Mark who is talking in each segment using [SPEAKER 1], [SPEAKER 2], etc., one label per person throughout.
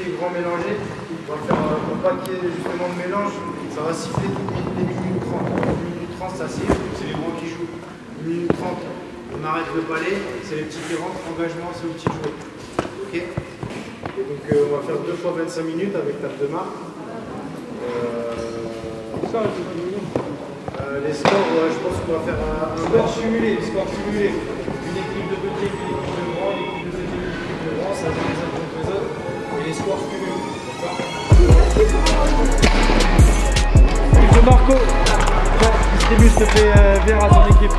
[SPEAKER 1] et grand mélangé. On va faire, pour pas qu'il y ait justement de mélange, ça va siffler toutes les minutes 30. 1 minute 30, ça siffle, c'est les gros qui jouent. 1 minute 30, on arrête le palais, c'est les petits qui rentrent, engagement, c'est le petit jouet. Ok. Et donc on va faire 2 fois 25 minutes avec tape de marque. Les scores, je pense qu'on va faire un score cumulé. Une équipe de petits, une équipe de grands, une équipe de petits, une équipe de grands, ça joue les uns contre les autres. Et les scores cumulés. Équipe de Marco, distribue s'il te plaît bière à ton équipe.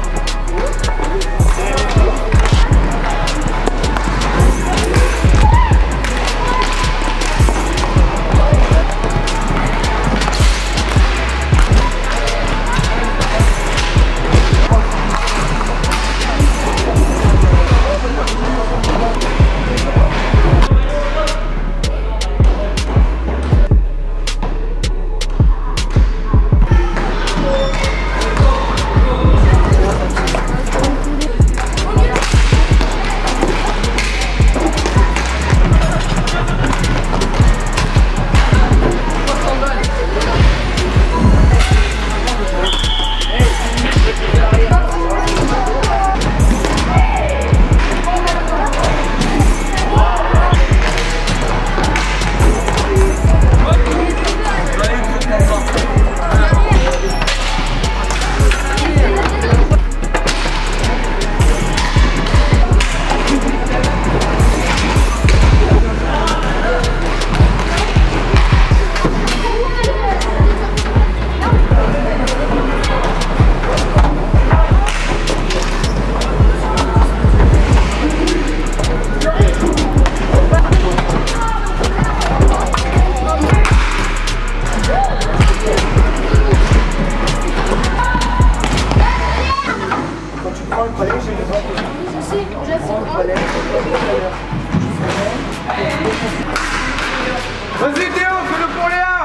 [SPEAKER 1] Vas-y Théo, fais-le pour Léa.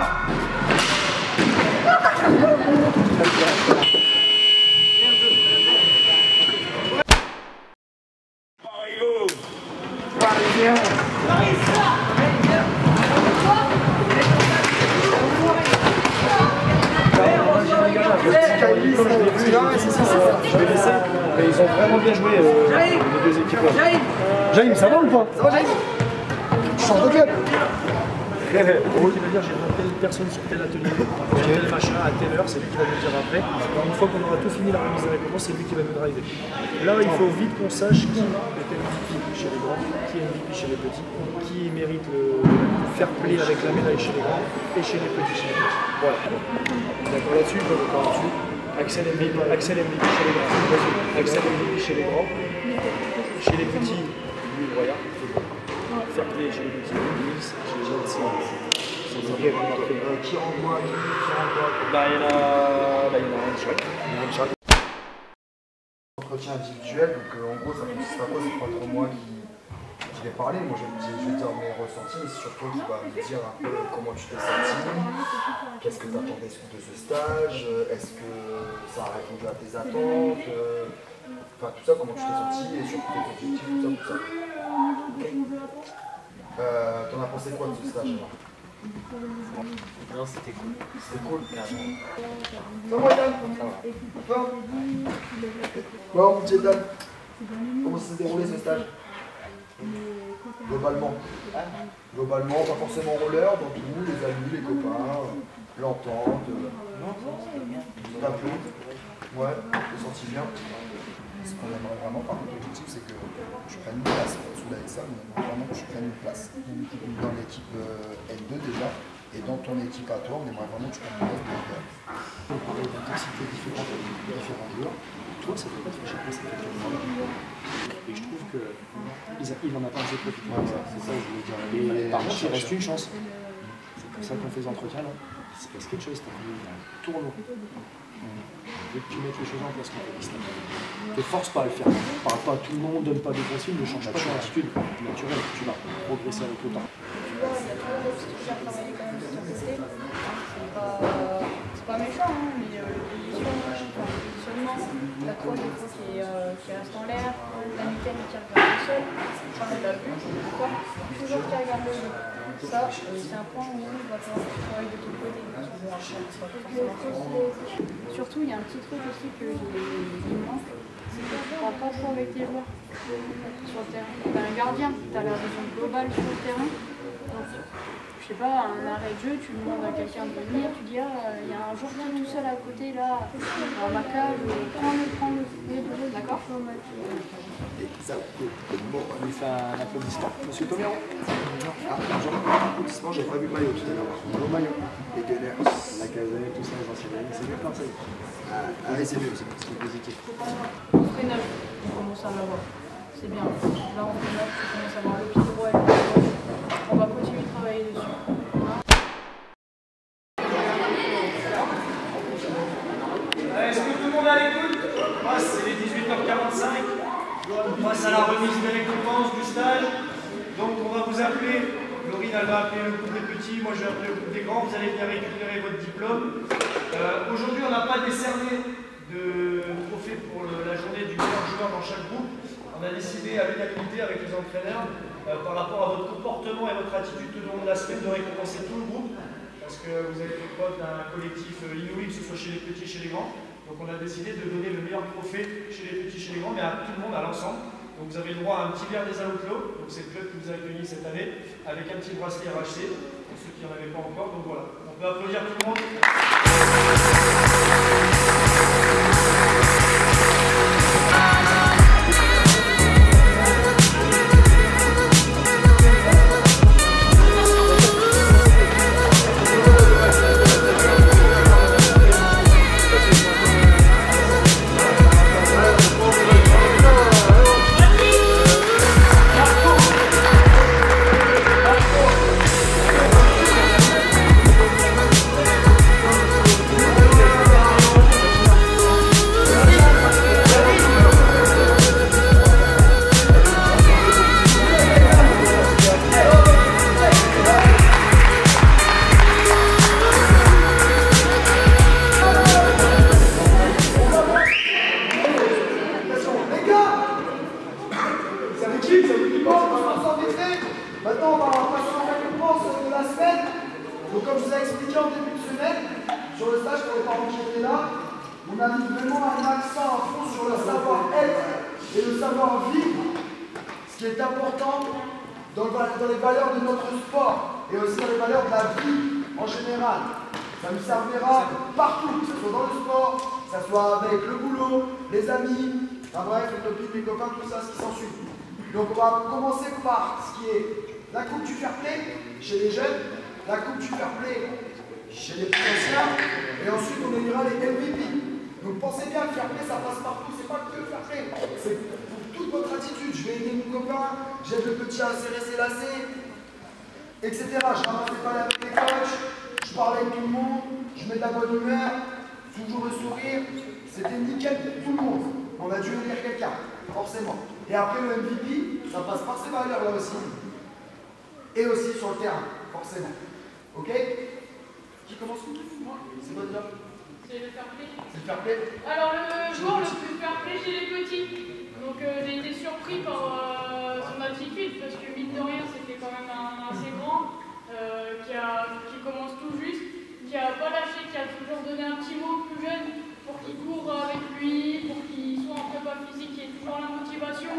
[SPEAKER 1] Parisien. Je vais laisser, mais ils ont vraiment bien joué les deux équipes. Jaïm, ça va ou pas? Ça va Jaïm? Tu chantes de club? Qui va dire j'ai telle personne sur tel atelier, tel machin à telle heure, c'est lui qui va nous dire après. Alors, une fois qu'on aura tout fini la remise des récompenses, c'est lui qui va nous driver. Là il faut vite qu'on sache qui est MVP chez les grands, qui est MVP chez les petits, qui mérite le fair play avec la médaille chez les grands et chez les petits chez les petits. Voilà. D'accord là-dessus, d'accord là-dessus. Axel MVP chez les grands. Axel MVP chez les grands. Chez les petits, lui regarde. Fair play chez les petits, chez les jeunes, qui renvoie, Bah il y en a un chaque. Entretien individuel, donc en gros ça consiste à quoi? C'est pas trop moi qui vais parler, moi je vais dire mes ressentis, mais c'est surtout qui va me dire un peu comment tu t'es senti, qu'est-ce que tu attendais de ce stage, est-ce que ça a répondu à tes attentes, enfin tout ça, comment tu t'es senti et surtout tes objectifs, tout ça. Okay. T'en as pensé quoi de ce stage là?
[SPEAKER 2] Non, c'était cool.
[SPEAKER 1] C'était cool.
[SPEAKER 2] Ça va,
[SPEAKER 1] Yann? Ça va. Bon, petit Dan, comment ça s'est déroulé ce stage? Globalement. Globalement, pas forcément roller, dans tout, les amis, les copains, l'entente. T'as plu? Ouais, je l'ai senti bien. Ce qu'on aimerait vraiment, par contre, l'objectif, c'est que je prenne une place. Sous avec ça, on aimerait vraiment que je prenne une place. Dans l'équipe N2 déjà, et dans ton équipe à toi, on aimerait vraiment que tu prennes une place. On parlait d'intensité différente avec différents joueurs. Toi, ça ne peut pas te faire chier, ça fait quelqu'un. Et je trouve qu'il en a pas assez profité. C'est ça que je voulais dire. Et par contre, il reste une chance. C'est pour ça qu'on fait des entretiens là. Il se passe quelque chose, t'as vu un tournoi. Je veux que tu mettes les choses en place quand tu te force pas à le faire. Parle pas à tout le monde, donne pas des consignes, ne change pas ton attitude naturelle. Tu vas progresser avec le temps.
[SPEAKER 3] C'est pas méchant, hein, mais le positionnement, la croix des fois qui reste en l'air, la mitaine qui regarde le sol, ça on l'a vu, toujours qui regarde le jeu. Ça, c'est un point où il va falloir travailler de ton côté. Surtout, il y a un petit truc aussi que il manque, c'est que tu ne parles pas trop avec tes joueurs sur le terrain. Tu as un gardien, tu as la vision globale sur le terrain. Donc, je sais pas, un arrêt de jeu, tu demandes à quelqu'un de venir, tu dis ah, il y a un joueur qui est tout seul à côté là, dans ma cage, prends-le, d'accord?
[SPEAKER 1] On lui fait un applaudissement. Monsieur Tomero. Ah, applaudissement, j'ai pas vu le maillot tout à l'heure. Le maillot. Les Gunners. La casette, tout ça, les anciennes. C'est mieux comme ça. Allez, c'est mieux, c'est positif.
[SPEAKER 3] On fait neuf, on commence à l'avoir. C'est bien. Là, on fait neuf, on commence à avoir le pied droit et le pied gauche. On va continuer de travailler dessus.
[SPEAKER 4] Est-ce que tout le monde est à l'écoute? C'est les 18h45. On passe à la remise des récompenses du stage. Donc on va vous appeler. Laurine, elle va appeler le groupe des petits. Moi, je vais appeler le groupe des grands. Vous allez venir récupérer votre diplôme. Aujourd'hui, on n'a pas décerné de trophée pour la journée du meilleur joueur dans chaque groupe. On a décidé à l'unanimité avec les entraîneurs par rapport à votre comportement et votre attitude tout au long de la semaine de récompenser tout le groupe. Parce que vous avez fait preuve d'un collectif inouï, que ce soit chez les petits et chez les grands. Donc on a décidé de donner le meilleur trophée chez les petits et chez les grands, mais à tout le monde, à l'ensemble. Donc vous avez le droit à un petit verre des Outlaws, donc c'est le club qui vous a accueilli cette année, avec un petit bracelet RHC, pour ceux qui n'en avaient pas encore. Donc voilà, on peut applaudir tout le monde.
[SPEAKER 1] Maintenant, on va passer en récompense de la semaine. Donc, comme je vous ai expliqué en début de semaine, sur le stage pour les parents qui étaient là, on a mis vraiment un accent à fond sur le savoir-être et le savoir-vivre, ce qui est important dans les valeurs de notre sport et aussi dans les valeurs de la vie en général. Ça nous servira partout, que ce soit dans le sport, que ce soit avec le boulot, les amis, enfin bref, les copines, les copains, tout ça, ce qui s'ensuit. Donc on va commencer par ce qui est la coupe du fair play chez les jeunes, la coupe du fair play chez les plus anciens, et ensuite on élira les MVP. Donc pensez bien, le fair play ça passe partout, c'est pas que le fair play, c'est pour toute votre attitude. Je vais aider mon copain, j'aide le petit à serrer ses lacets, etc. Je ramasse les balles avec les coachs, je parle avec tout le monde, je mets de la bonne humeur, toujours le sourire, c'était nickel pour tout le monde. On a dû élire quelqu'un, forcément. Et après le MVP, ça passe par ces valeurs là aussi. Et aussi sur le terrain, forcément. Ok? Qui commence? Moi. C'est votre job?
[SPEAKER 5] C'est le fair play.
[SPEAKER 1] C'est le fair play?
[SPEAKER 5] Alors le joueur le plus fair play chez les petits. Donc j'ai été surpris par son attitude parce que mine de rien c'était quand même un assez grand qui commence tout juste, qui a pas lâché, qui a toujours donné un petit mot aux plus jeunes pour qu'il court avec lui, pour qu'il soit en prépa physique, qui ait toujours la motivation.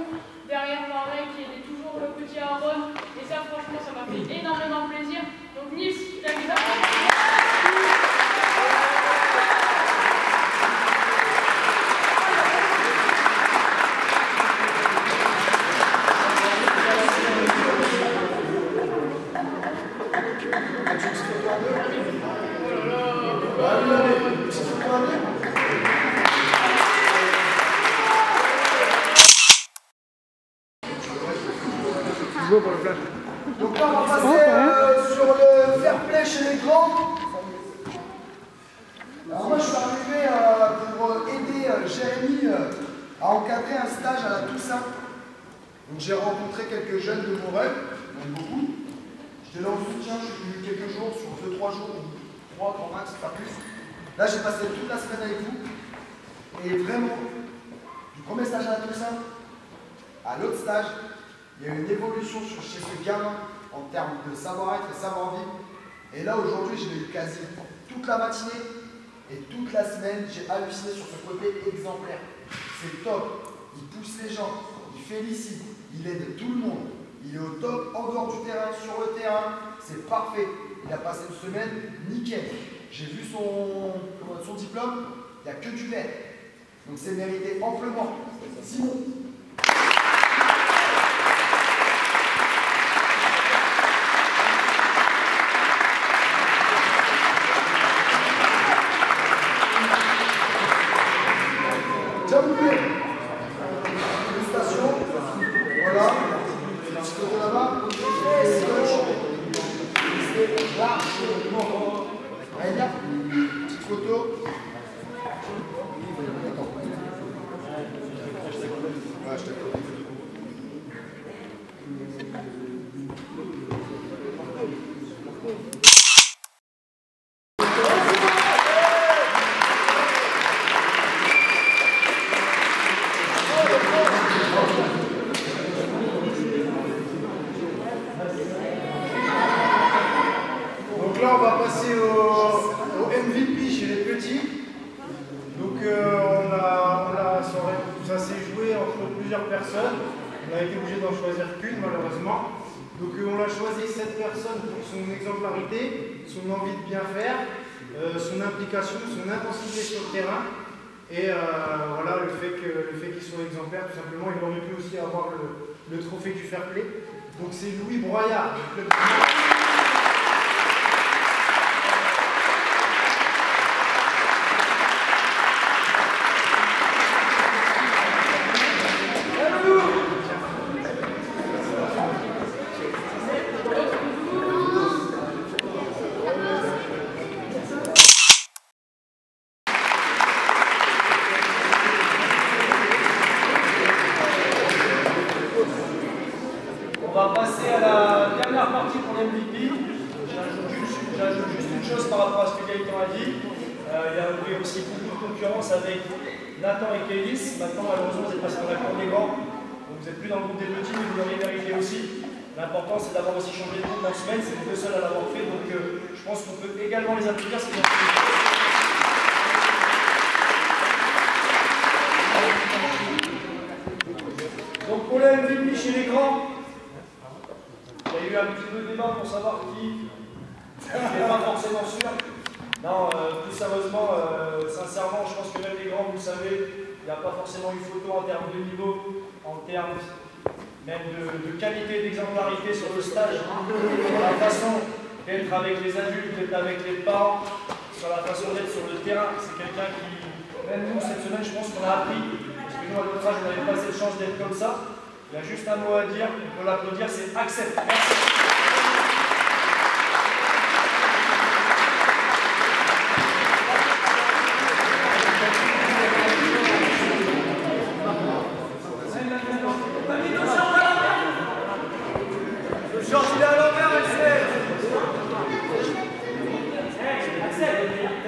[SPEAKER 5] Derrière pareil, qui aidait toujours le petit Aaron. Et ça franchement ça m'a fait énormément plaisir. Donc Nils, t'as vu ça?
[SPEAKER 1] Donc là, on va passer sur le fair play chez les grands. Alors moi, je suis arrivé pour aider Jérémy à encadrer un stage à la Toussaint. Donc j'ai rencontré quelques jeunes de mon rêve, même beaucoup. J'étais là en soutien, je suis venu quelques jours, sur 2-3 jours, 3 grand max, pas plus. Là, j'ai passé toute la semaine avec vous. Et vraiment, du premier stage à la Toussaint à l'autre stage, il y a eu une évolution chez ce gamin en termes de savoir-être et savoir-vivre. Et là, aujourd'hui, je l'ai eu quasi toute la matinée et toute la semaine. J'ai halluciné sur ce côté exemplaire. C'est top. Il pousse les gens, il félicite, il aide tout le monde. Il est au top en dehors du terrain, sur le terrain. C'est parfait. Il a passé une semaine nickel. J'ai vu son diplôme, il n'y a que du vert. Donc c'est mérité amplement. Simon. Tiens, vous plaît. Félicitations. Voilà. Petit côté là-bas. Largement. Allez, bien. Petite photo. Ouais, je t'accorde. Donc là, on va passer au MVP chez les petits. Donc ça s'est joué entre plusieurs personnes. On a été obligé d'en choisir qu'une malheureusement. Donc on a choisi cette personne pour son exemplarité, son envie de bien faire, son implication, son intensité sur le terrain. Et voilà, le fait qu'il soit exemplaire, tout simplement, il aurait pu aussi avoir le trophée du fair play. Donc c'est Louis Broyard, du club de...
[SPEAKER 4] On va passer à la dernière partie pour l'MVP. J'ajoute juste une chose par rapport à ce que Gaëtan a dit. Il y a eu aussi beaucoup de concurrence avec Nathan et Kélis. Maintenant, malheureusement, vous êtes passé dans la cour des grands. Donc vous n'êtes plus dans le groupe des petits, mais vous l'auriez mérité aussi. L'important, c'est d'avoir aussi changé de groupe en semaine. C'est les deux seuls à l'avoir fait. Donc je pense qu'on peut également les applaudir. Donc pour le MVP chez les grands, il y a eu un petit peu de débat pour savoir qui n'est pas forcément sûr. Non, plus sérieusement, sincèrement, je pense que même les grands, vous le savez, il n'y a pas forcément une photo en termes de niveau, en termes même de qualité d'exemplarité sur le stage, sur la façon d'être avec les adultes, d'être avec les parents, sur la façon d'être sur le terrain. C'est quelqu'un qui, même nous, cette semaine, je pense qu'on a appris, parce que nous, à notre âge, on n'avait pas cette chance d'être comme ça. Il y a juste un mot à dire, on peut l'applaudir, c'est accepte. Merci.
[SPEAKER 1] Georges, il est à l'envers, Axel.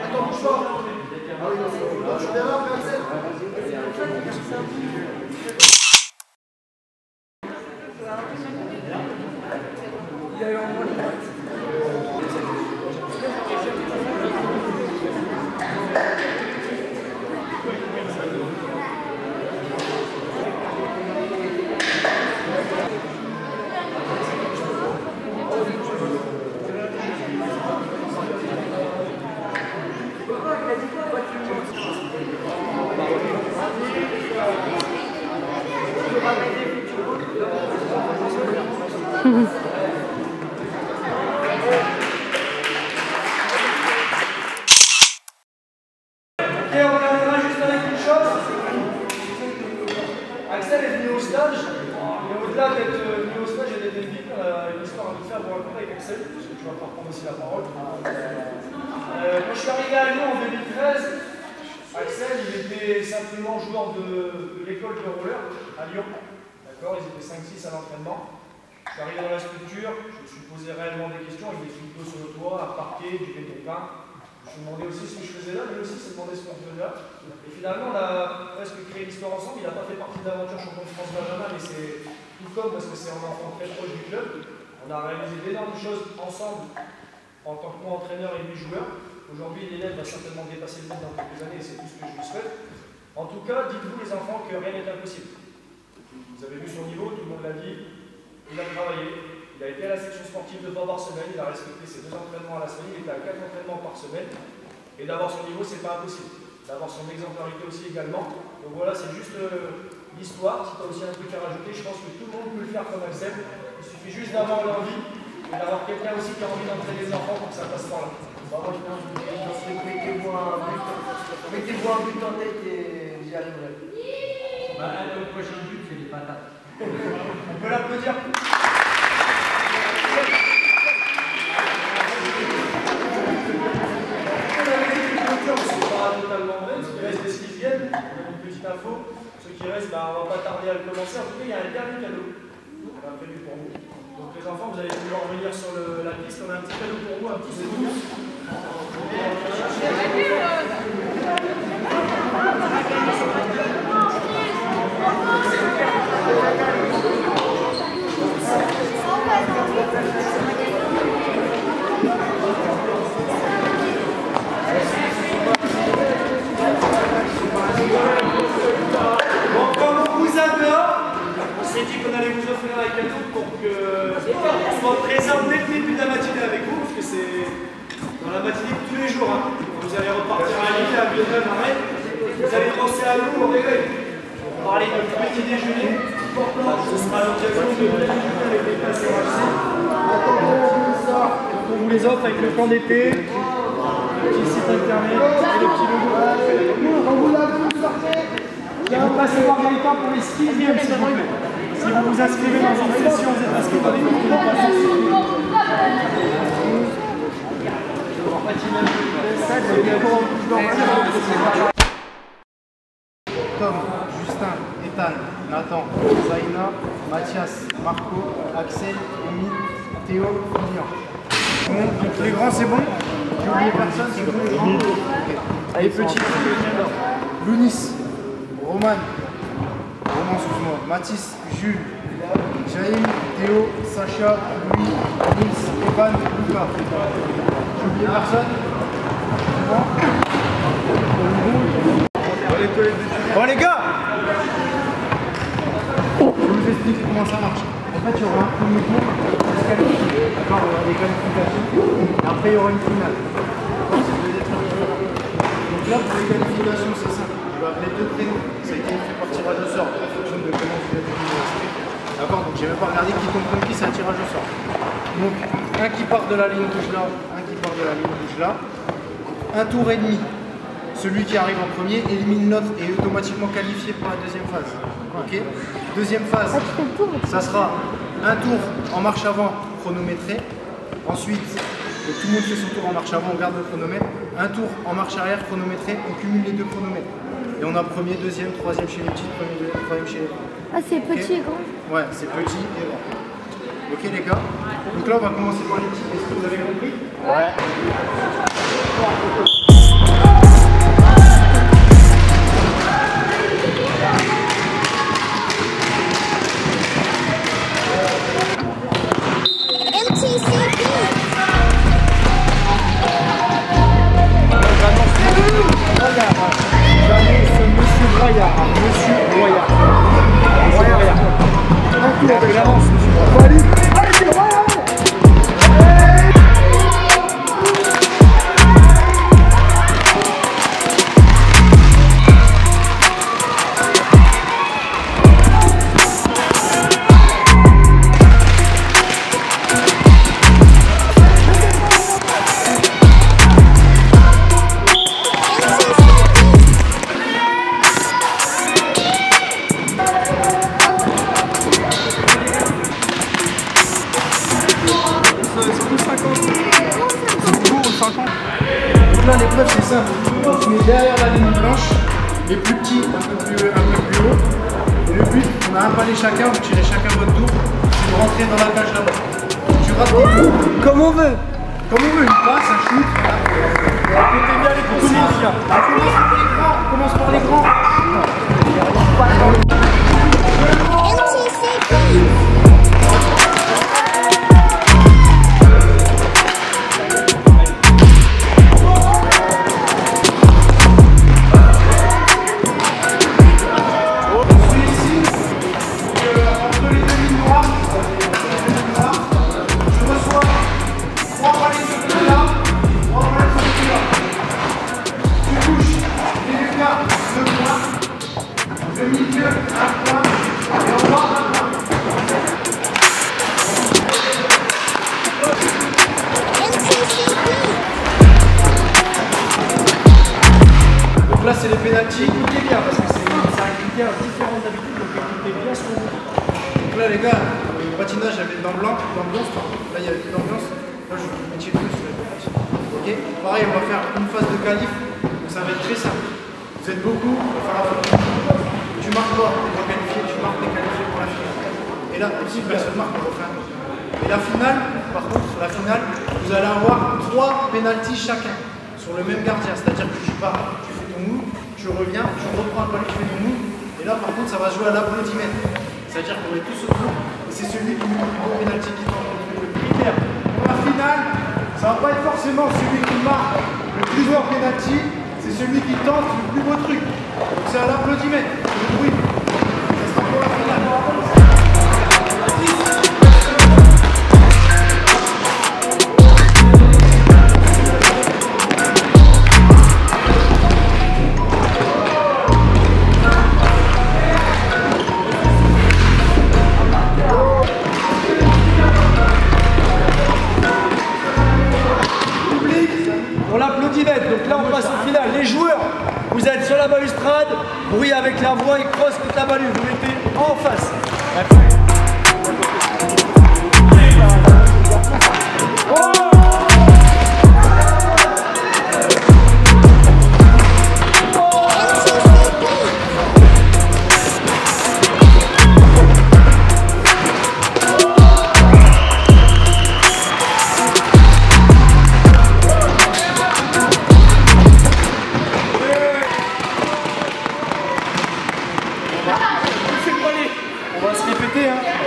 [SPEAKER 1] Attends, bouge pas. Ah oui, non, tu verras après, Axel. Il y a eu un moins de
[SPEAKER 4] Et on reviendra juste avec une chose. Axel est venu au stage, et au-delà d'être venu au stage et d'être MVP, on a une histoire à nous faire pour raconter avec Axel, parce que tu vas pas reprendre aussi la parole. Quand je suis arrivé à Lyon en 2013, Axel, il était simplement joueur de l'école de roller à Lyon. D'accord, ils étaient 5-6 à l'entraînement. Je suis arrivé dans la structure, je me suis posé réellement des questions avec des frigos sur le toit, à parquet, du béton-peint. Je me demandais aussi ce que je faisais là, lui aussi s'est demandé ce qu'on faisait là. Et finalement, on a presque créé l'histoire ensemble. Il n'a pas fait partie de l'aventure champion de France Benjamin, mais c'est tout comme parce que c'est un enfant très proche du club. On a réalisé d'énormes choses ensemble en tant que moi entraîneur et lui joueur. Aujourd'hui, l'élève va certainement dépasser le monde dans quelques années et c'est tout ce que je lui souhaite. En tout cas, dites-vous les enfants que rien n'est impossible. Vous avez vu son niveau, tout le monde l'a dit. Il a travaillé, il a été à la section sportive 2 fois par semaine, il a respecté ses 2 entraînements à la semaine, il était à 4 entraînements par semaine. Et d'avoir son niveau, c'est pas impossible. D'avoir son exemplarité aussi également. Donc voilà, c'est juste l'histoire. Si tu as aussi un truc à rajouter, je pense que tout le monde peut le faire comme Axel. Il suffit juste d'avoir l'envie et d'avoir quelqu'un aussi qui a envie d'entraîner les enfants pour que ça passe par là.
[SPEAKER 1] Mettez-vous un but en tête et j'y arriverai.
[SPEAKER 2] Le prochain but, c'est les patates.
[SPEAKER 4] On peut l'applaudir. C'est pas totalement vrai, ce qui reste des skis viennent. On a une petite info. Ce qui reste, on va pas tarder à le commencer. En tout cas, il y a un dernier cadeau. On a prévu pour vous. Donc les enfants, vous allez pouvoir revenir sur la piste. On a un petit cadeau pour vous, un petit souvenir. Bon, comme on vous adore, on s'est dit qu'on allait vous offrir un cadeau pour que soit présent dès le début de la matinée avec vous, parce que c'est dans la matinée tous les jours. Hein. Vous allez repartir à Lille, à Villeneuve, arrête. Vous allez penser à nous au réveil. On va parler de petit déjeuner. Ce sera l'occasion de vous déjeuner avec les patients. On vous les offre avec le plan d'été, le petit site internet et le petit logo. Et vous passez voir Gaëtan pour les skis games, s'il vous plaît. Si vous vous inscrivez dans une session, vous êtes inscrit dans les groupes, vous passez sur le
[SPEAKER 6] Tom, Justin, Ethan, Nathan, Zaina, Mathias, Marco, Axel, Amy, Théo, Lilian. Bon, donc les grands c'est bon. J'ai oublié personne, c'est bon les grands. Okay. Allez petit, Lounis, Roman, excuse-moi, Mathis, Jules, Jaïm, Théo, Sacha, Louis, Nils, Evan, Lucas. J'ai oublié personne. Bon les gars, je vous explique comment ça marche. En fait, il y aura un premier tour pour se qualifier. D'accord, il y aura des qualifications. Et après, il y aura une finale. Donc là, pour les qualifications, c'est simple. Je vais appeler 2 prénoms. Ça a été fait par tirage au sort en fonction de comment vous êtes inscrit. D'accord, donc j'ai même pas regardé qui tombe contre qui, c'est un tirage au sort. Donc, un qui part de la ligne rouge là, un qui part de la ligne rouge là. Un tour et demi. Celui qui arrive en premier élimine l'autre et est automatiquement qualifié pour la deuxième phase. Ok. Deuxième phase, ça sera un tour en marche avant chronométré. Ensuite, tout le monde fait son tour en marche avant, on garde le chronomètre. Un tour en marche arrière chronométré, on cumule les 2 chronomètres. Et on a premier, deuxième, troisième chez les petits, premier, deuxième, troisième chez les grands.
[SPEAKER 7] Ah, c'est petit et grand.
[SPEAKER 6] Ouais, c'est petit et grand. Ok les gars. Donc là, on va commencer par les petits. Est-ce que vous avez compris? Ouais. Donc là l'épreuve c'est simple, on se met derrière la ligne blanche, les plus petits un peu plus haut, et le but, on a un palais chacun, vous tirez chacun votre tour, vous rentrez dans la cage là-bas. Tu rates des tours, comme on veut, une passe, un shoot,
[SPEAKER 4] Écoutez bien les consignes.
[SPEAKER 6] on commence par les grands. le milieu, un point, et en bas, un point. Donc là, c'est les pénaltys. Écoutez bien, parce que c'est un critère différent d'habitude, donc écoutez bien ce qu'on dit. Donc là, les gars, le patinage, il y avait de l'ambiance. Là, il y avait de l'ambiance. Là, je vous mets plus sur les pénaltys. Ok. Pareil, on va faire une phase de qualif. Donc ça va être très simple. Vous êtes beaucoup, on va faire la photo. Tu marques pas, tu es qualifié, tu marques, tu es qualifié pour la finale. Et là, si personne marque, on refait un autre. Et la finale, par contre, la finale, vous allez avoir 3 pénaltys chacun sur le même gardien. C'est-à-dire que tu pars, tu fais ton move, tu reviens, tu reprends un ballon, tu fais ton move. Et là, par contre, ça va jouer à l'applaudimètre. C'est-à-dire qu'on est tous autour. Et c'est celui qui met le plus beau pénalty qui tente. Le critère pour la finale, ça va pas être forcément celui qui marque le plus beau pénalty, c'est celui qui tente le plus beau truc. Donc c'est à l'applaudimètre, le bruit. Ça sera pour la finale. Donc là on passe au final. Les joueurs, vous êtes sur la balustrade, bruit avec la voix et cross contre la balue. Vous mettez en face.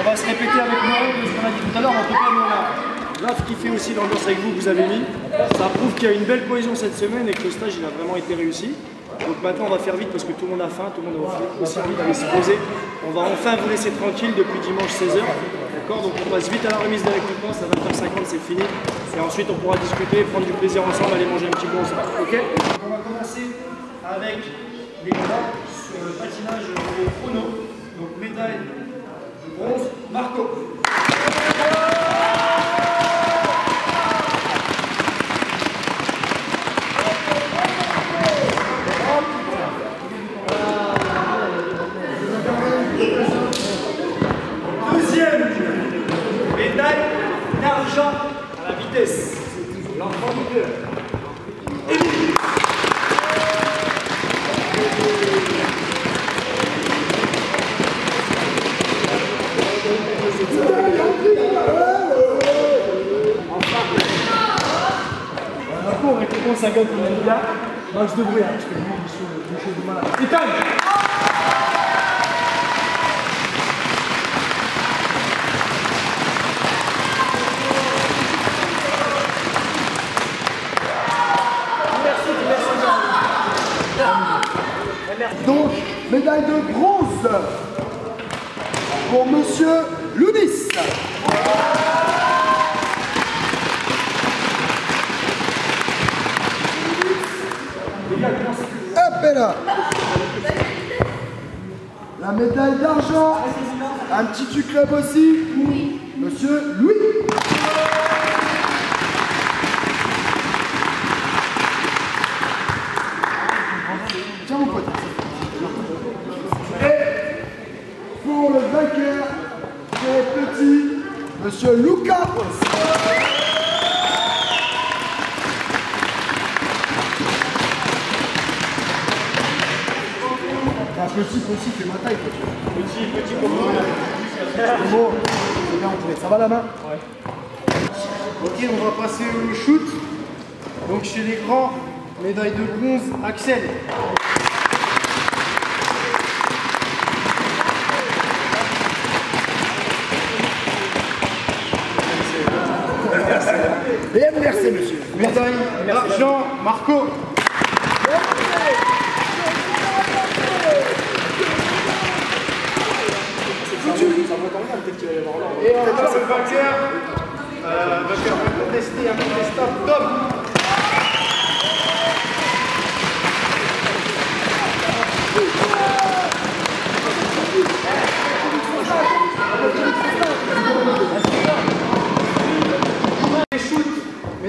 [SPEAKER 6] On va se répéter avec moi de ce qu'on a dit tout à l'heure. En tout cas, nous on a Raph qui fait aussi l'ambiance avec vous, vous avez mis. Ça prouve qu'il y a une belle cohésion cette semaine et que le stage il a vraiment été réussi. Donc maintenant on va faire vite parce que tout le monde a faim, tout le monde a aussi envie d'aller se poser. On va enfin vous laisser tranquille depuis dimanche 16h. D'accord? Donc on passe vite à la remise des récompenses, à 20h50 c'est fini. Et ensuite on pourra discuter, prendre du plaisir ensemble, aller manger un petit bon ensemble. Ok? Donc on va commencer avec les gars sur le patinage au chrono. Donc médaille de bronze, Marco. Deuxième médaille d'argent à la vitesse. L'enfant du cœur. On récompense un gars qui est là, max de bruit, parce que lui, il est chaud de malade. Ethan!
[SPEAKER 1] Donc, médaille de bronze pour Monsieur Lounis. Hop là. La médaille d'argent, un petit du club aussi pour Monsieur Louis. Tiens mon pote. Et pour le vainqueur, c'est petit Monsieur Lucas. Petit, c'est ma taille.
[SPEAKER 6] Petit comme moi.
[SPEAKER 1] Bon, c'est bien entouré. Ça va la main?
[SPEAKER 6] Ouais. Ok, on va passer au shoot. Donc chez les grands, médaille de bronze, Axel.
[SPEAKER 1] Et merci monsieur.
[SPEAKER 6] Médaille d'argent, Marco. Et on va le vainqueur incontesté, incontestable, Tom.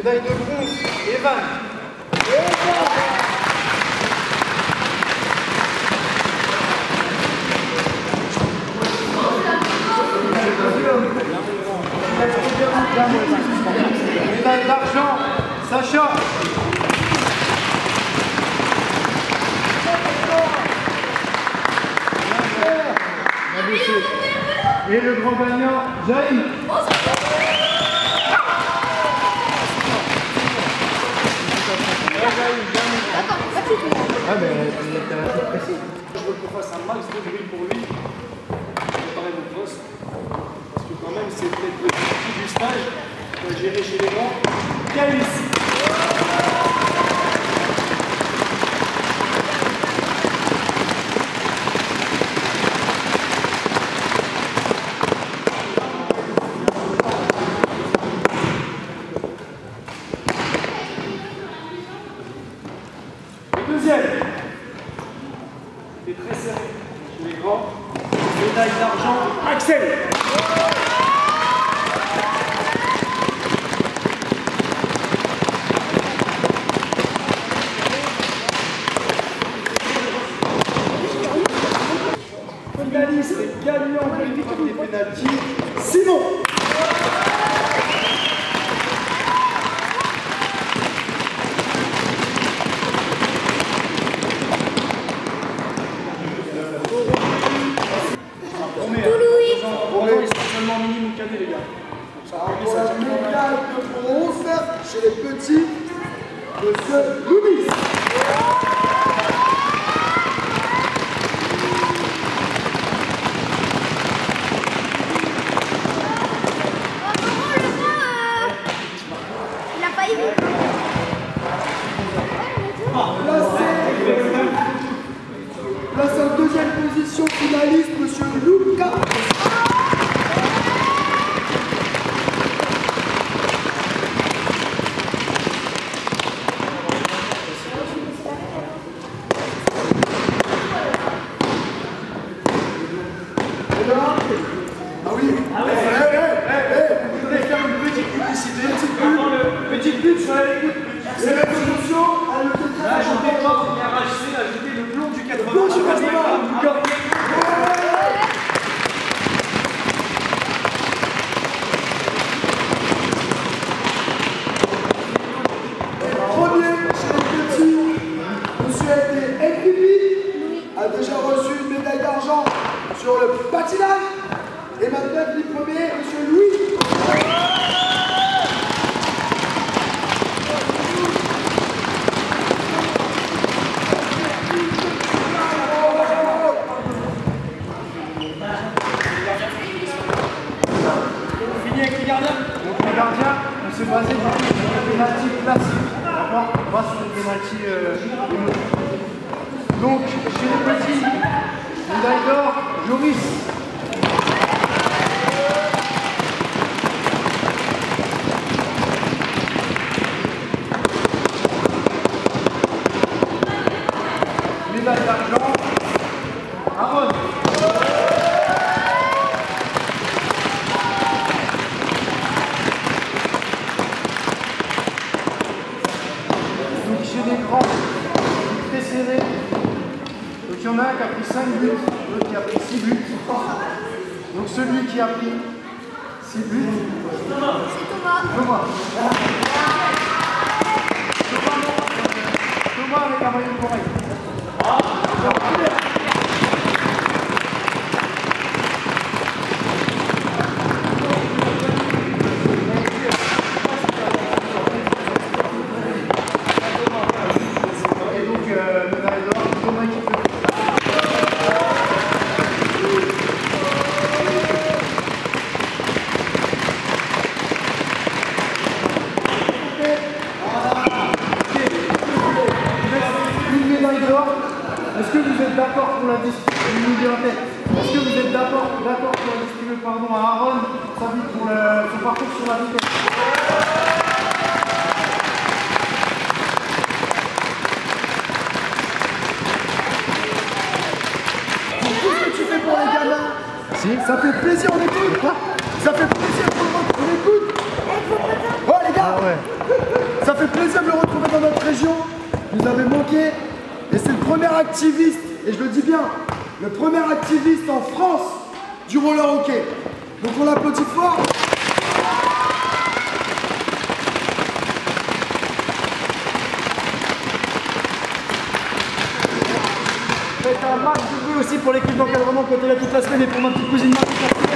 [SPEAKER 6] Médaille de bronze, Evan. Médaille d'argent, Sacha. Et le grand gagnant, Jaïm. Ah ben, t'as un truc précis.
[SPEAKER 4] Je veux qu'on fasse un max de bruit pour lui. Préparez vos postes. Parce que quand même, c'est peut-être le petit du stage qu'on va gérer chez les grands. Calice. Deuxième, c'est très serré chez les grands. Médaille d'argent, Axel. Finaliste et gagnant de l'épreuve des pénaltys, Simon. Seulement minimum cadet les gars.
[SPEAKER 1] Pour la médaille de bronze chez les petits, monsieur Louis.
[SPEAKER 7] Il a failli.
[SPEAKER 1] Placé en deuxième position, finaliste, monsieur Lucas. Ah oui.
[SPEAKER 4] Je voudrais faire une petite publicité. Petite pub sur la Ligue.
[SPEAKER 1] Les réseaux sociaux, à le
[SPEAKER 4] Là, je décroche RHC, ajouter le plomb du 80 sur Instagram.
[SPEAKER 1] Premier chez les petits, monsieur MVP a déjà reçu une médaille d'argent sur le patinage. Et maintenant, le premier, monsieur Louis.
[SPEAKER 4] On finit avec les gardiens.
[SPEAKER 6] Donc les gardiens, on s'est basé sur les pénaltys classiques. D'accord? On va sur les pénaltys émotifs. Donc, chez les petits, médaille d'or, Joris. Médaille d'argent, Aaron. Donc chez les grands, très serré. Donc il y en a un qui a pris 5 buts, l'autre qui a pris 6 buts. Donc celui qui a pris 6 buts, c'est Thomas. Thomas avec un maillot correct. Et donc médaille d'or, Thomas qui peut. Une médaille d'or. Est-ce que vous êtes d'accord pour la distribuer en tête? Est-ce que vous êtes d'accord pour la distribuer à Aaron pour son parcours sur la vitesse?
[SPEAKER 1] Pour tout ce que tu fais pour les gamins,
[SPEAKER 6] Si.
[SPEAKER 1] ça fait plaisir, on écoute. Ça fait plaisir pour le monde, on écoute. Oh les gars.
[SPEAKER 6] Ah ouais.
[SPEAKER 1] Ça fait plaisir de le retrouver dans notre région. Vous avez manqué. Et c'est le premier activiste, et je le dis bien, le premier activiste en France du roller hockey. Donc on l'applaudit fort. Faites un max de bruit aussi pour l'équipe d'encadrement côté là toute la semaine et pour ma petite cousine Marie.